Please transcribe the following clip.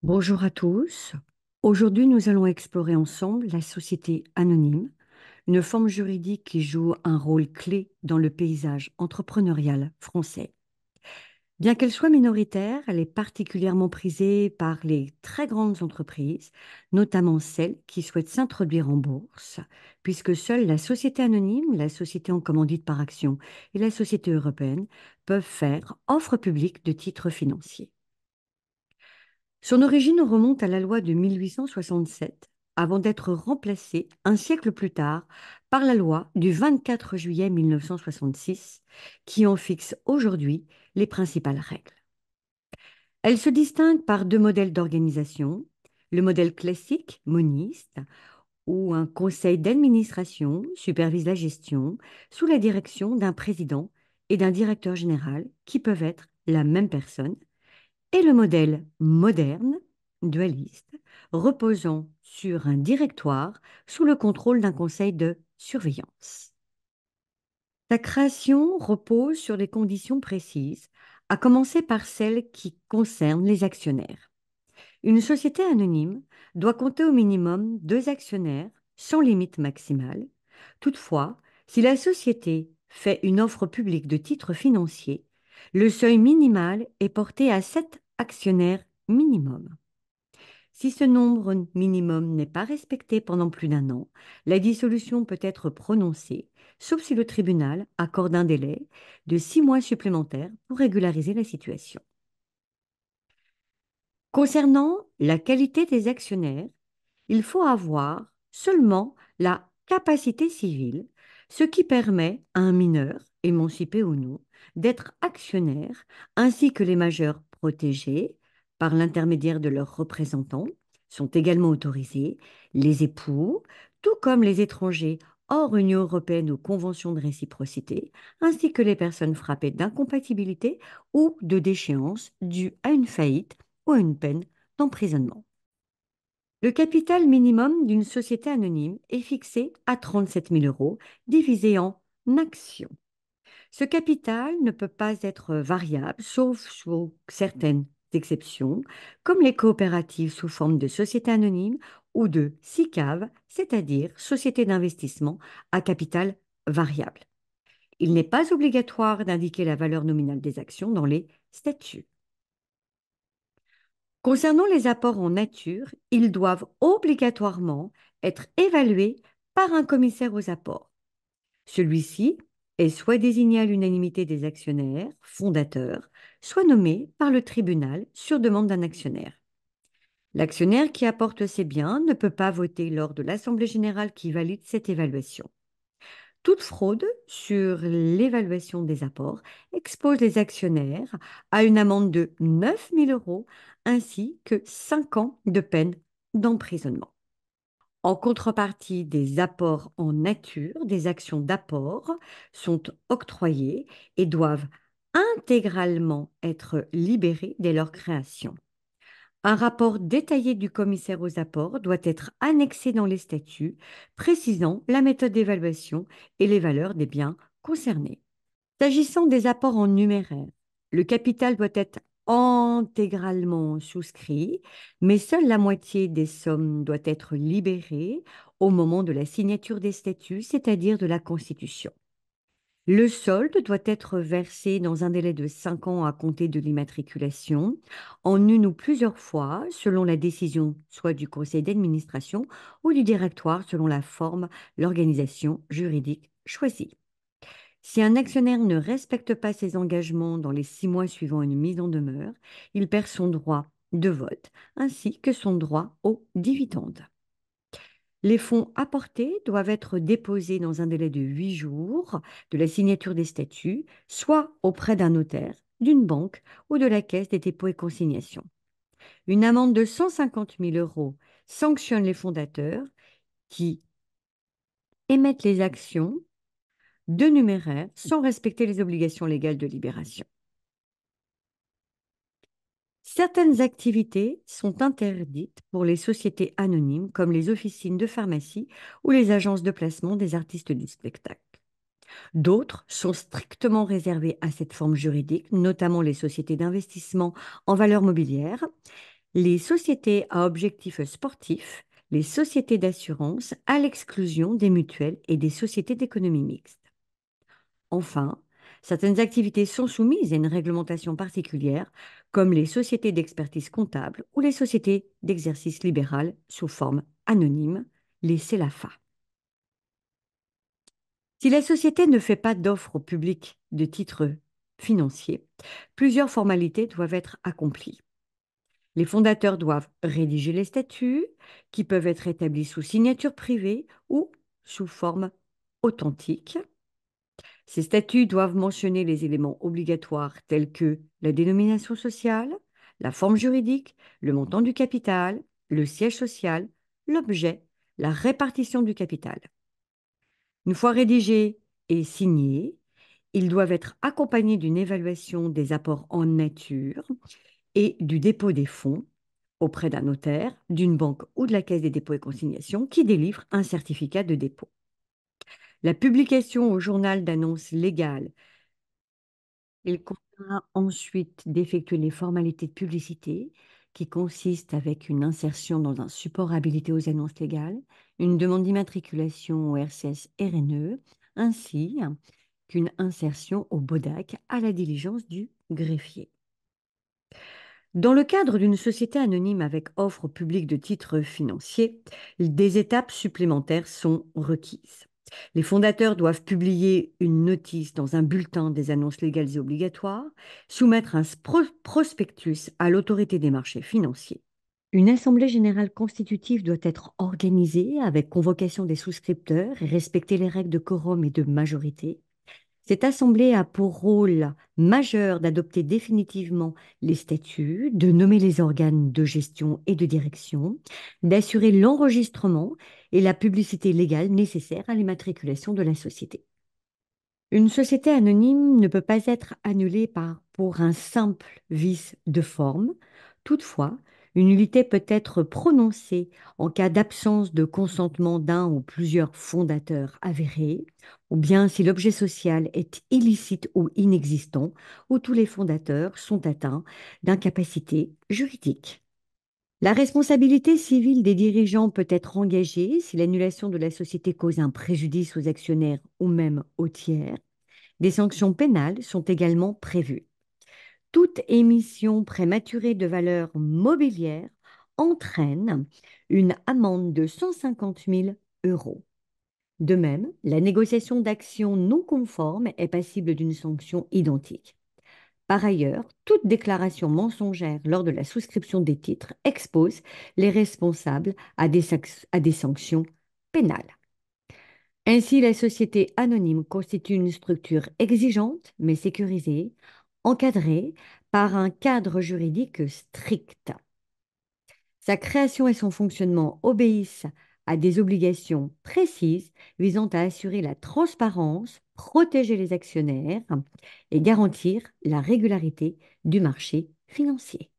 Bonjour à tous. Aujourd'hui, nous allons explorer ensemble la société anonyme, une forme juridique qui joue un rôle clé dans le paysage entrepreneurial français. Bien qu'elle soit minoritaire, elle est particulièrement prisée par les très grandes entreprises, notamment celles qui souhaitent s'introduire en bourse, puisque seule la société anonyme, la société en commandite par action et la société européenne peuvent faire offre publique de titres financiers. Son origine remonte à la loi de 1867, avant d'être remplacée un siècle plus tard par la loi du 24 juillet 1966, qui en fixe aujourd'hui les principales règles. Elle se distingue par deux modèles d'organisation, le modèle classique, moniste, où un conseil d'administration supervise la gestion sous la direction d'un président et d'un directeur général qui peuvent être la même personne, et le modèle moderne, dualiste, reposant sur un directoire sous le contrôle d'un conseil de surveillance. Sa création repose sur des conditions précises, à commencer par celles qui concernent les actionnaires. Une société anonyme doit compter au minimum deux actionnaires sans limite maximale. Toutefois, si la société fait une offre publique de titres financiers, le seuil minimal est porté à 7 actionnaires minimum. Si ce nombre minimum n'est pas respecté pendant plus d'un an, la dissolution peut être prononcée, sauf si le tribunal accorde un délai de 6 mois supplémentaires pour régulariser la situation. Concernant la qualité des actionnaires, il faut avoir seulement la capacité civile, ce qui permet à un mineur, émancipé ou non, d'être actionnaire, ainsi que les majeurs protégés par l'intermédiaire de leurs représentants, sont également autorisés, les époux, tout comme les étrangers hors Union européenne ou convention de réciprocité, ainsi que les personnes frappées d'incompatibilité ou de déchéance due à une faillite ou à une peine d'emprisonnement. Le capital minimum d'une société anonyme est fixé à 37 000 euros, divisé en actions. Ce capital ne peut pas être variable, sauf sous certaines exceptions, comme les coopératives sous forme de société anonyme ou de SICAV, c'est-à-dire société d'investissement à capital variable. Il n'est pas obligatoire d'indiquer la valeur nominale des actions dans les statuts. Concernant les apports en nature, ils doivent obligatoirement être évalués par un commissaire aux apports. Celui-ci est soit désigné à l'unanimité des actionnaires fondateurs, soit nommé par le tribunal sur demande d'un actionnaire. L'actionnaire qui apporte ses biens ne peut pas voter lors de l'Assemblée générale qui valide cette évaluation. Toute fraude sur l'évaluation des apports expose les actionnaires à une amende de 9 000 euros ainsi que 5 ans de peine d'emprisonnement. En contrepartie des apports en nature, des actions d'apport sont octroyées et doivent intégralement être libérées dès leur création. Un rapport détaillé du commissaire aux apports doit être annexé dans les statuts, précisant la méthode d'évaluation et les valeurs des biens concernés. S'agissant des apports en numéraire, le capital doit être intégralement souscrit, mais seule la moitié des sommes doit être libérée au moment de la signature des statuts, c'est-à-dire de la constitution. Le solde doit être versé dans un délai de 5 ans à compter de l'immatriculation, en une ou plusieurs fois, selon la décision soit du conseil d'administration ou du directoire, selon la forme, l'organisation juridique choisie. Si un actionnaire ne respecte pas ses engagements dans les 6 mois suivant une mise en demeure, il perd son droit de vote ainsi que son droit au dividende. Les fonds apportés doivent être déposés dans un délai de 8 jours de la signature des statuts, soit auprès d'un notaire, d'une banque ou de la Caisse des dépôts et consignations. Une amende de 150 000 euros sanctionne les fondateurs qui émettent les actions de numéraire sans respecter les obligations légales de libération. Certaines activités sont interdites pour les sociétés anonymes comme les officines de pharmacie ou les agences de placement des artistes du spectacle. D'autres sont strictement réservées à cette forme juridique, notamment les sociétés d'investissement en valeurs mobilières, les sociétés à objectifs sportifs, les sociétés d'assurance, à l'exclusion des mutuelles et des sociétés d'économie mixte. Enfin, certaines activités sont soumises à une réglementation particulière, comme les sociétés d'expertise comptable ou les sociétés d'exercice libéral sous forme anonyme, les CELAFA. Si la société ne fait pas d'offre au public de titres financiers, plusieurs formalités doivent être accomplies. Les fondateurs doivent rédiger les statuts, qui peuvent être établis sous signature privée ou sous forme authentique. Ces statuts doivent mentionner les éléments obligatoires tels que la dénomination sociale, la forme juridique, le montant du capital, le siège social, l'objet, la répartition du capital. Une fois rédigés et signés, ils doivent être accompagnés d'une évaluation des apports en nature et du dépôt des fonds auprès d'un notaire, d'une banque ou de la Caisse des dépôts et consignations qui délivre un certificat de dépôt. La publication au journal d'annonces légales, il conviendra ensuite d'effectuer les formalités de publicité qui consistent avec une insertion dans un support habilité aux annonces légales, une demande d'immatriculation au RCS RNE, ainsi qu'une insertion au BODAC à la diligence du greffier. Dans le cadre d'une société anonyme avec offre au public de titres financiers, des étapes supplémentaires sont requises. Les fondateurs doivent publier une notice dans un bulletin des annonces légales et obligatoires, soumettre un prospectus à l'autorité des marchés financiers. Une assemblée générale constitutive doit être organisée avec convocation des souscripteurs et respecter les règles de quorum et de majorité. Cette assemblée a pour rôle majeur d'adopter définitivement les statuts, de nommer les organes de gestion et de direction, d'assurer l'enregistrement et la publicité légale nécessaire à l'immatriculation de la société. Une société anonyme ne peut pas être annulée pour un simple vice de forme. Toutefois, une nullité peut être prononcée en cas d'absence de consentement d'un ou plusieurs fondateurs avérés, ou bien si l'objet social est illicite ou inexistant, ou tous les fondateurs sont atteints d'incapacité juridique. La responsabilité civile des dirigeants peut être engagée si l'annulation de la société cause un préjudice aux actionnaires ou même aux tiers. Des sanctions pénales sont également prévues. Toute émission prématurée de valeur mobilière entraîne une amende de 150 000 euros. De même, la négociation d'actions non conformes est passible d'une sanction identique. Par ailleurs, toute déclaration mensongère lors de la souscription des titres expose les responsables à des sanctions pénales. Ainsi, la société anonyme constitue une structure exigeante mais sécurisée, encadrée par un cadre juridique strict. Sa création et son fonctionnement obéissent à des obligations précises visant à assurer la transparence, protéger les actionnaires et garantir la régularité du marché financier.